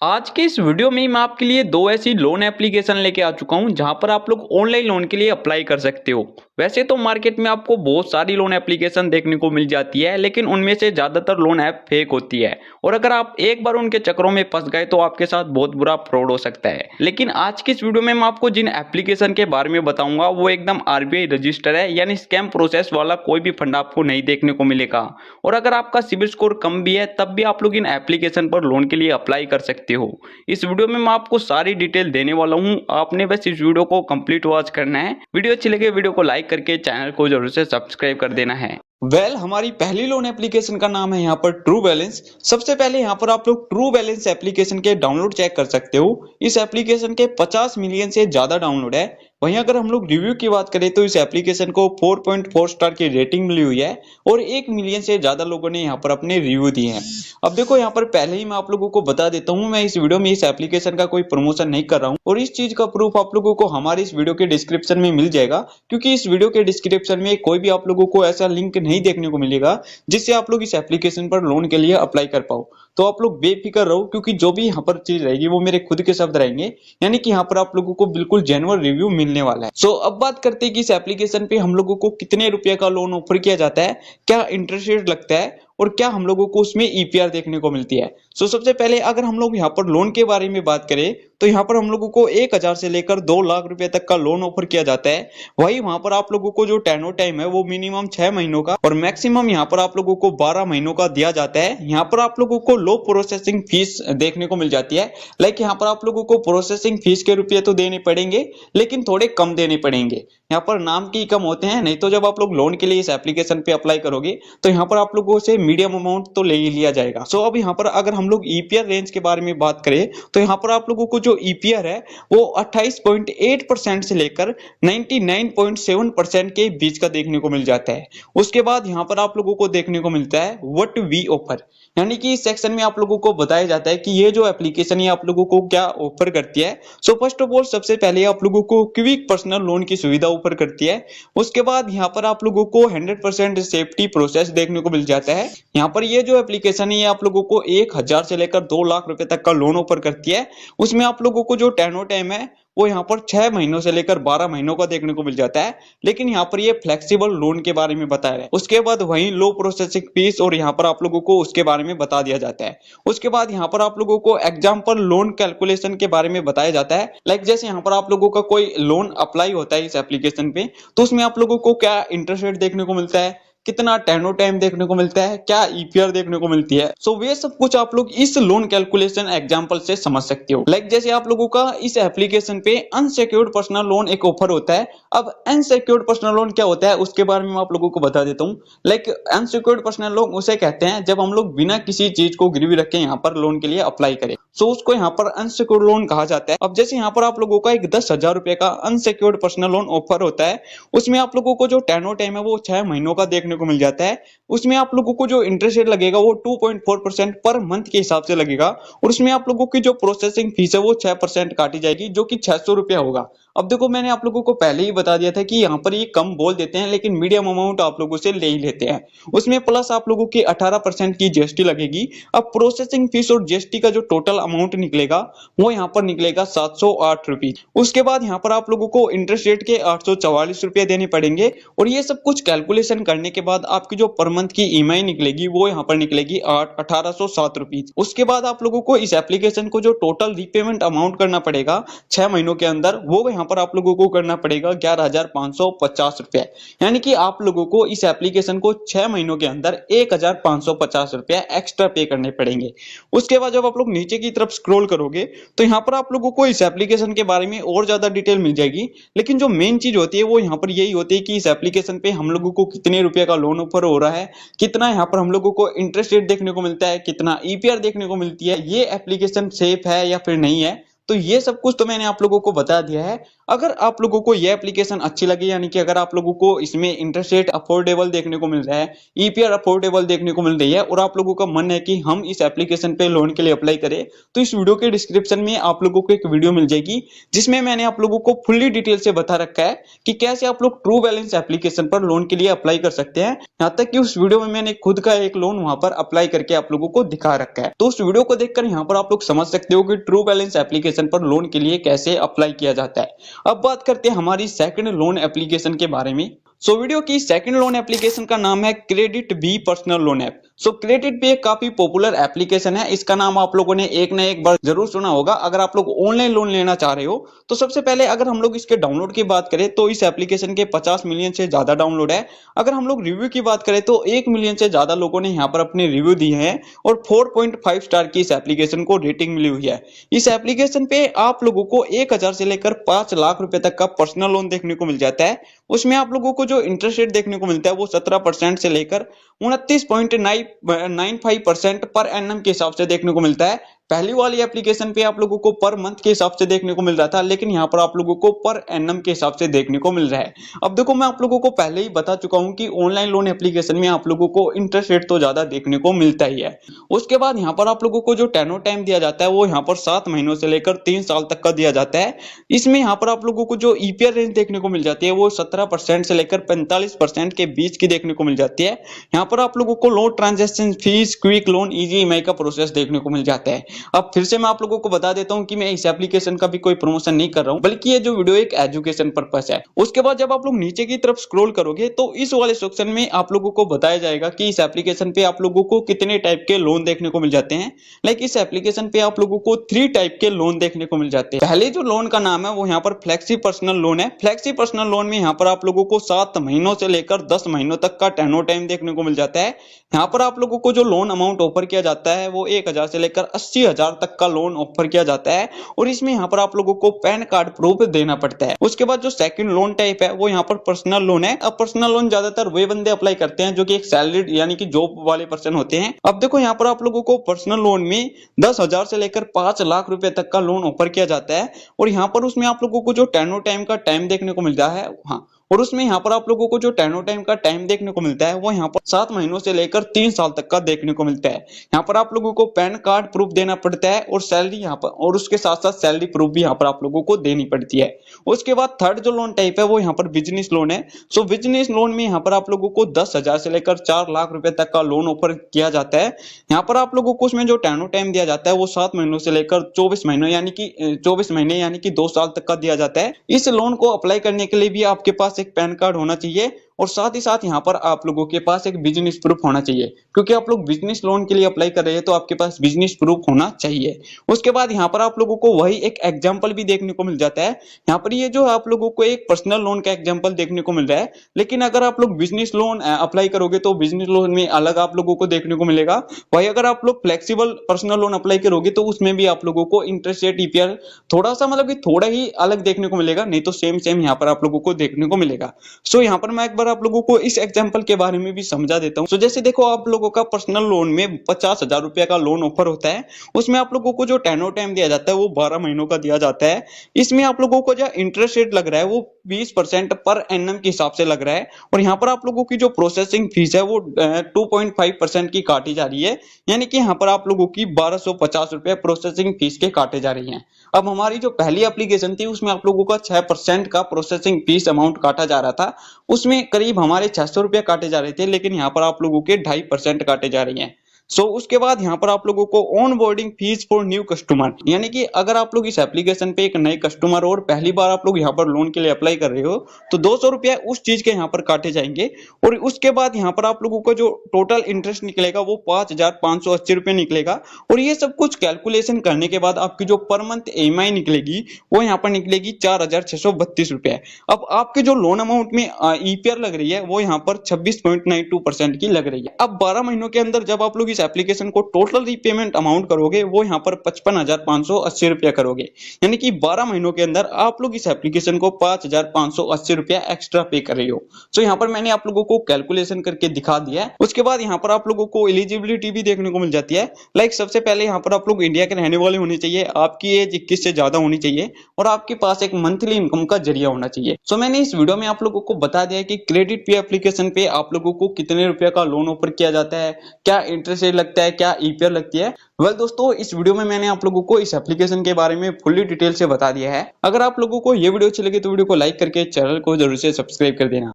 आज के इस वीडियो में मैं आपके लिए दो ऐसी लोन एप्लीकेशन लेके आ चुका हूं जहां पर आप लोग ऑनलाइन लोन के लिए अप्लाई कर सकते हो। वैसे तो मार्केट में आपको बहुत सारी लोन एप्लीकेशन देखने को मिल जाती है, लेकिन उनमें से ज़्यादातर लोन ऐप फेक होती है और अगर आप एक बार उनके चक्करों में फंस गए तो आपके साथ बहुत बुरा फ्रॉड हो सकता है। लेकिन आज की इस वीडियो में मैं आपको जिन एप्लीकेशन के बारे में बताऊंगा वो एकदम आरबीआई रजिस्टर है, यानी स्कैम प्रोसेस वाला कोई भी फंड आपको नहीं देखने को मिलेगा। और अगर आपका सिबिल स्कोर कम भी है तब भी आप लोग इन एप्लीकेशन पर लोन के लिए अप्लाई कर सकते हो। इस वीडियो में मैं आपको सारी डिटेल देने वाला हूं, आपने बस इस वीडियो को कंप्लीट वॉच करना है। वीडियो अच्छी लगे वीडियो को लाइक करके चैनल को जरूर से सब्सक्राइब कर देना है। हमारी पहली लोन एप्लीकेशन का नाम है यहाँ पर ट्रू बैलेंस। सबसे पहले यहाँ पर आप लोग ट्रू बैलेंस एप्लीकेशन के डाउनलोड चेक कर सकते हो। इस एप्लीकेशन के 50 मिलियन से ज्यादा डाउनलोड है। वहीं अगर हम लोग रिव्यू की बात करें तो इस एप्लीकेशन को 4.4 स्टार की रेटिंग मिली हुई है और 1 मिलियन से ज्यादा लोगों ने यहाँ पर अपने रिव्यू दिए हैं। अब देखो यहाँ पर पहले ही मैं आप लोगों को बता देता हूँ, मैं इस वीडियो में इस एप्लीकेशन का कोई प्रमोशन नहीं कर रहा हूँ और इस चीज का प्रूफ आप लोगों को हमारे इस वीडियो के डिस्क्रिप्शन में मिल जाएगा, क्योंकि इस वीडियो के डिस्क्रिप्शन में कोई भी आप लोगों को ऐसा लिंक नहीं देखने को मिलेगा जिससे आप लोग इस एप्लीकेशन पर लोन के लिए अप्लाई कर पाओ। तो आप लोग बेफिक्र रहो, क्योंकि जो भी यहाँ पर चीज रहेगी वो मेरे खुद के शब्द रहेंगे, यानी कि यहाँ पर आप लोगों को बिल्कुल जेन्युइन रिव्यू मिलने वाला है। सो अब बात करते हैं कि इस एप्लीकेशन पे हम लोगों को कितने रुपए का लोन ऑफर किया जाता है, क्या इंटरेस्ट रेट लगता है और क्या हम लोगों को उसमें ईपीआर देखने को मिलती है। सो सबसे पहले अगर हम लोग यहाँ पर लोन के बारे में बात करें तो यहाँ पर हम लोगों को 1000 से लेकर 2 लाख रुपए तक का लोन ऑफर किया जाता है। वही वहां पर आप लोगों को जो टेन्योर टाइम है वो मिनिमम 6 महीनों का और मैक्सिमम यहाँ पर आप लोगों को 12 महीनों का दिया जाता है। यहाँ पर आप लोगों को लो प्रोसेसिंग फीस देखने को मिल जाती है। लाइक यहाँ पर आप लोगों को प्रोसेसिंग फीस के रुपये तो देने पड़ेंगे, लेकिन थोड़े कम देने पड़ेंगे। यहाँ पर नाम की कम होते हैं, नहीं तो जब आप लोग लोन के लिए इस एप्लीकेशन पे अप्लाई करोगे तो यहाँ पर आप लोगों से मीडियम अमाउंट तो ले ही लिया जाएगा। सो अब यहाँ पर अगर हम लोग ईपीआर रेंज के बारे में बात करें तो यहाँ पर आप लोगों को जो ईपीआर है वो 28.8% से लेकर 99.7% के बीच का देखने को मिल जाता है। उसके बाद यहाँ पर आप लोगों को देखने को मिलता है व्हाट वी ऑफर, यानी कि इस सेक्शन में आप लोगों को बताया जाता है कि ये जो एप्लीकेशन है आप लोगों को क्या ऑफर करती है। सो फर्स्ट ऑफ ऑल सबसे पहले आप लोगों को क्विक पर्सनल लोन की सुविधा ऑफर करती है। उसके बाद यहाँ पर आप लोगों को 100% सेफ्टी प्रोसेस देखने को मिल जाता है। यहाँ पर ये जो एप्लीकेशन है ये आप लोगों को 1000 से लेकर 2 लाख रुपए तक का लोन ऑफर करती है। उसमें आप लोगों को जो टेन्योर टाइम है वो यहाँ पर 6 महीनों से लेकर 12 महीनों का देखने को मिल जाता है, लेकिन यहाँ पर ये फ्लेक्सिबल लोन के बारे में बताया है। उसके बाद वहीं लो प्रोसेसिंग फीस और यहाँ पर आप लोगों को उसके बारे में बता दिया जाता है। उसके बाद यहाँ पर आप लोगों को एग्जाम्पल लोन कैलकुलेशन के बारे में बताया जाता है। लाइक जैसे यहाँ पर आप लोगों का कोई लोन अप्लाई होता है इस एप्लीकेशन पे, तो उसमें आप लोगों को क्या इंटरेस्ट रेट देखने को मिलता है, कितना टेन्योर टाइम देखने को मिलता है, क्या ईपीआर देखने को मिलती है। सो वे सब कुछ आप लोग इस लोन कैलकुलेशन एग्जांपल से समझ सकते हो। लाइक जैसे आप लोगों का इस एप्लीकेशन पे अनसिक्योर्ड पर्सनल लोन एक ऑफर होता है। अब अनसिक्योर्ड पर्सनल लोन क्या होता है उसके बारे में मैं आप लोगों को बता देता हूँ। लाइक अनसिक्योर्ड पर्सनल लोन उसे कहते हैं जब हम लोग बिना किसी चीज को गिरवी रखे यहाँ पर लोन के लिए अप्लाई करें, सो उसको यहाँ पर अनसिक्योर्ड लोन कहा जाता है। अब जैसे यहाँ पर आप लोगों का एक 10,000 रुपए का अनसिक्योर्ड पर्सनल लोन ऑफर होता है, उसमें आप लोगों को जो टेन्योर टाइम है वो 6 महीनों का देखने को मिल जाता है। उसमें आप लोगों को जो इंटरेस्ट रेट लगेगा वो 2.4% पर मंथ के हिसाब से लगेगा और उसमें आप लोगों की जो प्रोसेसिंग फीस है वो 6% काटी जाएगी, जो कि 600 रुपया होगा। अब देखो मैंने आप लोगों को पहले ही बता दिया था कि यहाँ पर ये कम बोल देते हैं, लेकिन मीडियम अमाउंट आप लोगों से ले ही लेते हैं। उसमें प्लस आप लोगों की 18% की जीएसटी लगेगी। अब प्रोसेसिंग फीस और जीएसटी का जो टोटल अमाउंट निकलेगा वो यहाँ पर निकलेगा 708 रुपीज। उसके बाद यहाँ पर आप लोगों को इंटरेस्ट रेट के 844 रुपए देने पड़ेंगे और ये सब कुछ कैलकुलेशन करने के बाद आपकी जो पर मंथ की ईएमआई निकलेगी वो यहाँ पर निकलेगी 1807 रुपीज। उसके बाद आप लोगों को इस एप्लीकेशन को जो टोटल रीपेमेंट अमाउंट करना पड़ेगा 6 महीनों के अंदर, वो यहाँ पर आप लोगों को करना पड़ेगा 11,550 रुपए। यानी कि आप लोगों को इस एप्लीकेशन को 6 महीनों के अंदर 1,550 रुपए एक्स्ट्रा पे करने पड़ेंगे। उसके बाद जब आप लोग नीचे की तरफ स्क्रॉल करोगे तो यहाँ पर आप लोगों को इस एप्लीकेशन के बारे में और ज्यादा डिटेल मिल जाएगी, लेकिन जो मेन चीज होती है वो यहाँ पर यही होती है कि इस एप्लीकेशन पे हम लोगों को कितने रुपए का लोन ऑफर हो रहा है, कितना यहाँ पर हम लोगों को इंटरेस्ट रेट देखने को मिलता है, कितना ईपीआर देखने को मिलती है, ये एप्लीकेशन सेफ है या फिर नहीं है। तो ये सब कुछ तो मैंने आप लोगों को बता दिया है। अगर आप लोगों को ये एप्लीकेशन अच्छी लगी, यानी कि अगर आप लोगों को इसमें इंटरेस्ट रेट अफोर्डेबल देखने को मिल रहा है, ईपीआर अफोर्डेबल देखने को मिल रही है और आप लोगों का मन है कि हम इस एप्लीकेशन पे लोन के लिए अप्लाई करें, तो इस वीडियो के डिस्क्रिप्शन में आप लोगों को एक वीडियो मिल जाएगी जिसमें मैंने आप लोगों को फुल्ली डिटेल से बता रखा है कि कैसे आप लोग ट्रू बैलेंस एप्लीकेशन पर लोन के लिए अप्लाई कर सकते हैं। यहाँ तक कि उस वीडियो में मैंने खुद का एक लोन वहां पर अप्लाई करके आप लोगों को दिखा रखा है। तो उस वीडियो को देखकर यहाँ पर आप लोग समझ सकते हो कि ट्रू बैलेंस एप्लीकेशन पर लोन के लिए कैसे अप्लाई किया जाता है। अब बात करते हैं हमारी सेकंड लोन एप्लीकेशन के बारे में। वीडियो की सेकंड लोन एप्लीकेशन का नाम है KreditBee personal loan app. KreditBee एक काफी पॉपुलर एप्लीकेशन है। इसका नाम आप लोगों ने एक ना एक बार जरूर सुना होगा। अगर आप लोग ऑनलाइन लोन लेना चाह रहे हो तो सबसे पहले अगर हम लोग इसके डाउनलोड की बात करें तो इस एप्लीकेशन के 50 मिलियन से ज्यादा डाउनलोड है। अगर हम लोग रिव्यू की बात करें तो 1 मिलियन से ज्यादा लोगों ने यहाँ पर अपने रिव्यू दिए हैं और 4.5 स्टार की इस एप्लीकेशन को रेटिंग मिली हुई है। इस एप्लीकेशन पे आप लोगों को 1000 से लेकर 5 लाख रुपए तक का पर्सनल लोन देखने को मिल जाता है। उसमें आप लोगों को जो इंटरेस्ट रेट देखने को मिलता है वो 17% से लेकर 29.95% पर एनम के हिसाब से देखने को मिलता है। पहली वाली एप्लीकेशन पे आप लोगों को पर मंथ के हिसाब से देखने को मिल रहा था, लेकिन यहाँ पर आप लोगों को पर एनम के हिसाब से देखने को मिल रहा है। अब देखो, मैं आप लोगों को पहले ही बता चुका हूँ कि ऑनलाइन लोन एप्लीकेशन में आप लोगों को इंटरेस्ट रेट तो ज्यादा देखने को मिलता ही है। उसके बाद यहाँ पर आप लोगों को जो टेन्योर टाइम दिया जाता है वो यहाँ पर 7 महीनों से लेकर 3 साल तक का दिया जाता है। इसमें यहाँ पर आप लोगों को जो ईपीआर रेंज देखने को मिल जाती है वो 17% से लेकर 45% के बीच की देखने को मिल जाती है। यहाँ पर आप लोगों को low transaction fees, quick loan, easy EMI का प्रोसेस देखने को मिल जाता है। अब फिर से मैं आप लोगों को बता देता हूं कि मैं इस एप्लीकेशन का भी कोई प्रमोशन नहीं कर रहा हूं, बल्कि ये जो वीडियो एक एजुकेशन पर्पस है। उसके बाद जब आप लोग नीचे की तरफ स्क्रॉल करोगे तो इस वाले सेक्शन में आप लोगों को बताया जाएगा कि इस एप्लीकेशन पे आप लोगों को कितने टाइप के लोन देखने को मिल जाते हैं। लाइक इस एप्लीकेशन पे आप लोगों को 3 टाइप के लोन देखने को मिल जाते हैं। पहले जो लोन का नाम है वो यहाँ पर फ्लेक्सी पर्सनल लोन है। फ्लेक्सी पर्सनल लोन में यहाँ पर आप लोगों को 7 महीनों से लेकर 10 महीनों तक का टेन्योर टाइम देखने को मिल जाता है। यहाँ पर आप लोगों को जो लोन अमाउंट ऑफर किया जाता है वो 1000 से लेकर 80,000 तक का लोन ऑफर किया जाता है और इसमें यहाँ पर आप लोगों को पैन कार्ड प्रूफ देना पड़ता है। उसके बाद जो सेकंड लोन टाइप है वो यहाँ पर पर्सनल लोन है। अब पर्सनल लोन ज्यादातर वे बंदे अप्लाई करते हैं जो कि एक सैलरीड यानी कि जॉब वाले पर्सन होते हैं। अब देखो, यहाँ पर आप लोगों को पर्सनल लोन में 10,000 से लेकर 5 लाख रुपए तक का लोन ऑफर किया जाता है और यहाँ पर उसमें आप लोगों को जो टेन्योर टाइम का टाइम देखने को मिलता है, हाँ, और उसमें यहाँ पर आप लोगों को जो टेन्योर टाइम का टाइम देखने को मिलता है वो यहाँ पर 7 महीनों से लेकर 3 साल तक का देखने को मिलता है। यहाँ पर आप लोगों को पैन कार्ड प्रूफ देना पड़ता है और सैलरी यहाँ पर, और उसके साथ साथ सैलरी प्रूफ भी यहाँ पर आप लोगों को देनी पड़ती है। उसके बाद थर्ड जो लोन टाइप है वो यहाँ पर बिजनेस लोन है। बिजनेस लोन में यहाँ पर आप लोगों को 10,000 से लेकर 4 लाख रुपए तक का लोन ऑफर किया जाता है। यहाँ पर आप लोगों को उसमें जो टेन्योर टाइम दिया जाता है वो 7 महीनों से लेकर 24 महीनों यानी कि 2 साल तक का दिया जाता है। इस लोन को अप्लाई करने के लिए भी आपके पास एक पैन कार्ड होना चाहिए और साथ ही साथ यहाँ पर आप लोगों के पास एक बिजनेस प्रूफ होना चाहिए, क्योंकि आप लोग बिजनेस लोन के लिए अप्लाई कर रहे हैं तो आपके पास बिजनेस प्रूफ होना चाहिए। उसके बाद यहाँ पर आप लोगों को वही एक एग्जांपल भी देखने को मिल जाता है। यहाँ पर ये जो आप लोगों को एक पर्सनल लोन का एग्जांपल देखने को मिल रहा है, लेकिन अगर आप लोग बिजनेस लोन अप्लाई करोगे तो बिजनेस लोन में अलग आप लोगों को देखने को मिलेगा। वही अगर आप लोग फ्लेक्सिबल पर्सनल लोन अप्लाई करोगे तो उसमें भी आप लोगों को इंटरेस्ट रेट, ईपीआर थोड़ा सा मतलब कि थोड़ा ही अलग देखने को मिलेगा, नहीं तो सेम यहाँ पर आप लोगों को देखने को मिलेगा। यहाँ पर मैं एक बार आप लोगों को इस एग्जांपल के बारे में भी समझा देता हूं। जैसे देखो, आप लोगों का पर्सनल लोन में 50,000 रुपए का लोन ऑफर होता है। उसमें आप लोगों को जो टेन्योर टाइम दिया जाता है वो 12 महीनों का दिया जाता है। इसमें आप लोगों को जो इंटरेस्ट रेट लग रहा है वो 20% पर एनम के हिसाब से लग रहा है और यहाँ पर आप लोगों की जो प्रोसेसिंग फीस है वो 2.5% की काटी जा रही है, यानी कि यहाँ पर आप लोगों की 1250 रुपए प्रोसेसिंग फीस के काटे जा रही हैं। अब हमारी जो पहली एप्लीकेशन थी उसमें आप लोगों का 6% का प्रोसेसिंग फीस अमाउंट काटा जा रहा था। उसमें करीब हमारे 600 रुपए काटे जा रहे थे, लेकिन यहाँ पर आप लोगों के 2.5% काटे जा रही हैं। उसके बाद यहाँ पर आप लोगों को on boarding fees for new customer, यानी कि अगर आप लोग इस एप्लीकेशन पे एक नए कस्टमर और पहली बार आप लोग यहाँ पर लोन के लिए अप्लाई कर रहे हो तो 200 रुपया उस चीज के यहाँ पर काटे जाएंगे और उसके बाद यहाँ पर आप लोगों को जो टोटल इंटरेस्ट निकलेगा वो 5,580 रुपये निकलेगा और ये सब कुछ कैलकुलेशन करने के बाद आपकी जो पर मंथ ईएमआई निकलेगी वो यहाँ पर निकलेगी 4,632 रुपये। अब आपके जो लोन अमाउंट में ईपीआर लग रही है वो यहाँ पर 26.92% की लग रही है। अब 12 महीनों के अंदर जब आप लोग इस एप्लीकेशन को टोटल रीपेमेंट अमाउंट करोगे वो यहाँ पर 55,580 रुपया करोगे, यानी कि 12 महीनों के अंदर आप लोग इस एप्लीकेशन को 5,580 रुपया एक्स्ट्रा पे कर रहे हो। तो यहाँ पर मैंने आप लोगों को कैलकुलेशन करके दिखा दिया है। उसके बाद यहाँ पर आप लोगों को एलिजिबिलिटी भी देखने को मिल जाती है। लाइक सबसे पहले यहाँ पर आप लोग इंडिया के रहने वाले होने चाहिए, आपकी एज 21 से ज्यादा होनी चाहिए और आपके पास एक मंथली इनकम का जरिया होना चाहिए। सो मैंने इस वीडियो में आप लोगों को बता दिया है कि क्रेडिट पे एप्लीकेशन पे आप लोगों को कितने रुपए का लोन ऑफर किया जाता है, क्या इंटरेस्ट रेट लगता है, क्या ईपीआर लगती है। वेल दोस्तों, इस वीडियो में मैंने आप लोगों को इस एप्लीकेशन के बारे में फुल्ली डिटेल से बता दिया है। अगर आप लोगों को ये वीडियो अच्छी लगी तो वीडियो को लाइक करके चैनल को जरूर से सब्सक्राइब कर देना।